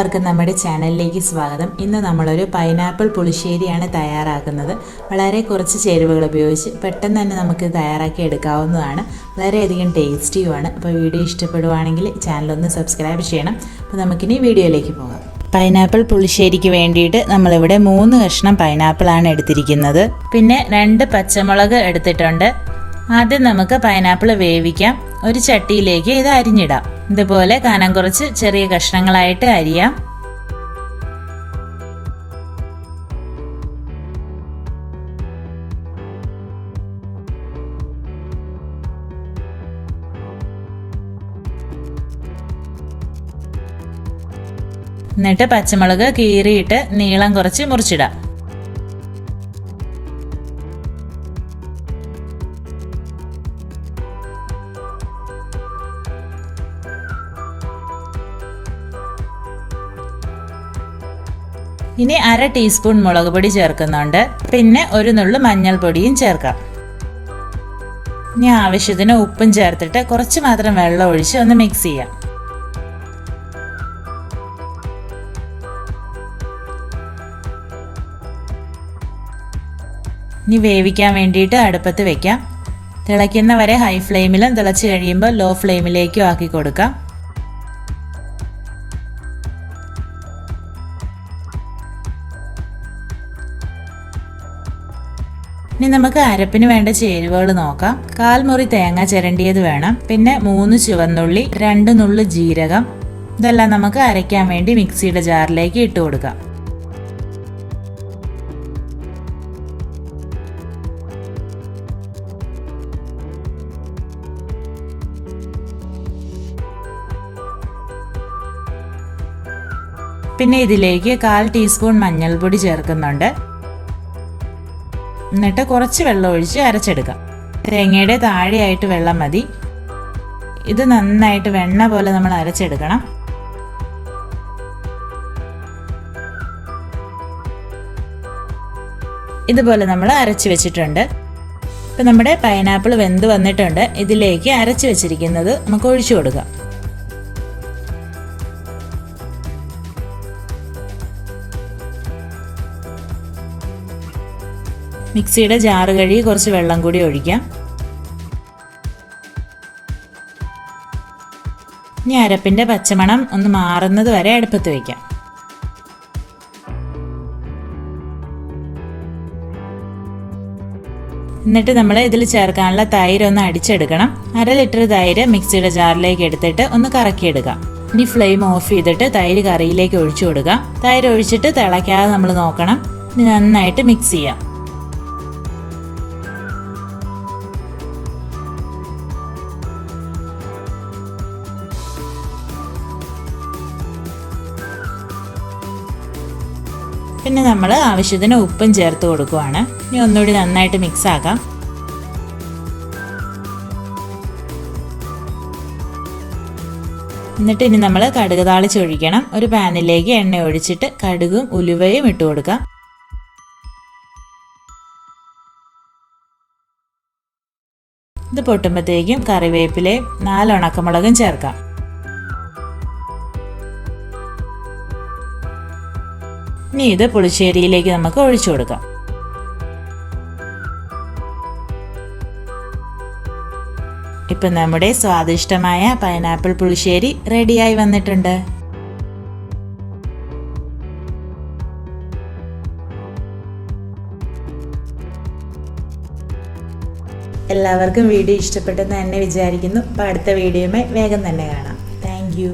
എല്ലാവർക്കും നമ്മുടെ ചാനലിലേക്ക് സ്വാഗതം. ഇന്ന് നമ്മളൊരു പൈനാപ്പിൾ പുളിശ്ശേരിയാണ് തയ്യാറാക്കുന്നത്. വളരെ കുറച്ച് ചേരുവകൾ ഉപയോഗിച്ച് പെട്ടെന്ന് തന്നെ നമുക്ക് തയ്യാറാക്കി എടുക്കാവുന്നതാണ്. വളരെയധികം ടേസ്റ്റിയുമാണ്. അപ്പോൾ വീഡിയോ ഇഷ്ടപ്പെടുവാണെങ്കിൽ ചാനലൊന്ന് സബ്സ്ക്രൈബ് ചെയ്യണം. അപ്പോൾ നമുക്കിനി വീഡിയോയിലേക്ക് പോകാം. പൈനാപ്പിൾ പുളിശ്ശേരിക്ക് വേണ്ടിയിട്ട് നമ്മളിവിടെ 3 കഷ്ണം പൈനാപ്പിളാണ് എടുത്തിരിക്കുന്നത്. പിന്നെ 2 പച്ചമുളക് എടുത്തിട്ടുണ്ട്. ആദ്യം നമുക്ക് പൈനാപ്പിൾ വേവിക്കാം. ഒരു ചട്ടിയിലേക്ക് ഇത് അരിഞ്ഞിടാം. ഇതുപോലെ കനം കുറച്ച് ചെറിയ കഷ്ണങ്ങളായിട്ട് അരിയാം. എന്നിട്ട് പച്ചമുളക് കീറിയിട്ട് നീളം കുറച്ച് മുറിച്ചിടാം. ഇനി 1/2 ടീസ്പൂൺ മുളക് പൊടി ചേർക്കുന്നുണ്ട്. പിന്നെ 1 നുള്ളു മഞ്ഞൾപ്പൊടിയും ചേർക്കാം. ഇനി ആവശ്യത്തിന് ഉപ്പും ചേർത്തിട്ട് കുറച്ച് മാത്രം വെള്ളം ഒഴിച്ച് ഒന്ന് മിക്സ് ചെയ്യാം. ഇനി വേവിക്കാൻ വേണ്ടിയിട്ട് അടുപ്പത്ത് വെക്കാം. തിളയ്ക്കുന്ന വരെ ഹൈ ഫ്ലെയിമിലും തിളച്ച് കഴിയുമ്പോൾ ലോ ഫ്ലെയിമിലേക്കും ആക്കി കൊടുക്കാം. ഇനി നമുക്ക് അരപ്പിന് വേണ്ട ചേരുവകൾ നോക്കാം. 1/4 മുറി തേങ്ങ ചിരണ്ടിയത് വേണം. പിന്നെ 3 ചുവന്നുള്ളി, 2 നുള്ളു ജീരകം. ഇതെല്ലാം നമുക്ക് അരയ്ക്കാൻ വേണ്ടി മിക്സിയുടെ ജാറിലേക്ക് ഇട്ട് കൊടുക്കാം. പിന്നെ ഇതിലേക്ക് 1/4 ടീസ്പൂൺ മഞ്ഞൾപ്പൊടി ചേർക്കുന്നുണ്ട്. എന്നിട്ട് കുറച്ച് വെള്ളം ഒഴിച്ച് അരച്ചെടുക്കാം. തേങ്ങയുടെ താഴെയായിട്ട് വെള്ളം മതി. ഇത് നന്നായിട്ട് വെണ്ണ പോലെ നമ്മൾ അരച്ചെടുക്കണം. ഇതുപോലെ നമ്മൾ അരച്ച് വെച്ചിട്ടുണ്ട്. ഇപ്പം നമ്മുടെ പൈനാപ്പിൾ വെന്ത് വന്നിട്ടുണ്ട്. ഇതിലേക്ക് അരച്ച് വെച്ചിരിക്കുന്നത് നമുക്ക് ഒഴിച്ചു കൊടുക്കാം. മിക്സിയുടെ ജാറ് കഴുകി കുറച്ച് വെള്ളം കൂടി ഒഴിക്കാം. ഇനി അരപ്പിൻ്റെ പച്ചമണം ഒന്ന് മാറുന്നത് വരെ അടുപ്പത്ത് വയ്ക്കാം. എന്നിട്ട് നമ്മൾ ഇതിൽ ചേർക്കാനുള്ള തൈര് ഒന്ന് അടിച്ചെടുക്കണം. 1/2 ലിറ്റർ തൈര് മിക്സിയുടെ ജാറിലേക്ക് എടുത്തിട്ട് ഒന്ന് കറക്കിയെടുക്കാം. ഇനി ഫ്ലെയിം ഓഫ് ചെയ്തിട്ട് തൈര് കറിയിലേക്ക് ഒഴിച്ചു കൊടുക്കാം. തൈര് ഒഴിച്ചിട്ട് തിളയ്ക്കാതെ നമ്മൾ നോക്കണം. ഇനി നന്നായിട്ട് മിക്സ് ചെയ്യാം. പിന്നെ നമ്മൾ ആവശ്യത്തിന് ഉപ്പും ചേർത്ത് കൊടുക്കുവാണ്. ഇനി ഒന്നുകൂടി നന്നായിട്ട് മിക്സ് ആക്കാം. എന്നിട്ട് ഇനി നമ്മൾ കടുക് താളിച്ചൊഴിക്കണം. ഒരു പാനിലേക്ക് എണ്ണ ഒഴിച്ചിട്ട് കടുകും ഉലുവയും ഇട്ട് കൊടുക്കാം. ഇത് പൊട്ടുമ്പോഴത്തേക്കും കറിവേപ്പിലയും 4 ഉണക്കമുളകും ചേർക്കാം. ഇനി ഇത് പുളിശ്ശേരിയിലേക്ക് നമുക്ക് ഒഴിച്ചു കൊടുക്കാം. ഇപ്പം നമ്മുടെ സ്വാദിഷ്ടമായ പൈനാപ്പിൾ പുളിശ്ശേരി റെഡിയായി വന്നിട്ടുണ്ട്. എല്ലാവർക്കും വീഡിയോ ഇഷ്ടപ്പെട്ടെന്ന് തന്നെ വിചാരിക്കുന്നു. അപ്പോൾ അടുത്ത വീഡിയോയുമായി വേഗം തന്നെ കാണാം. Thank you.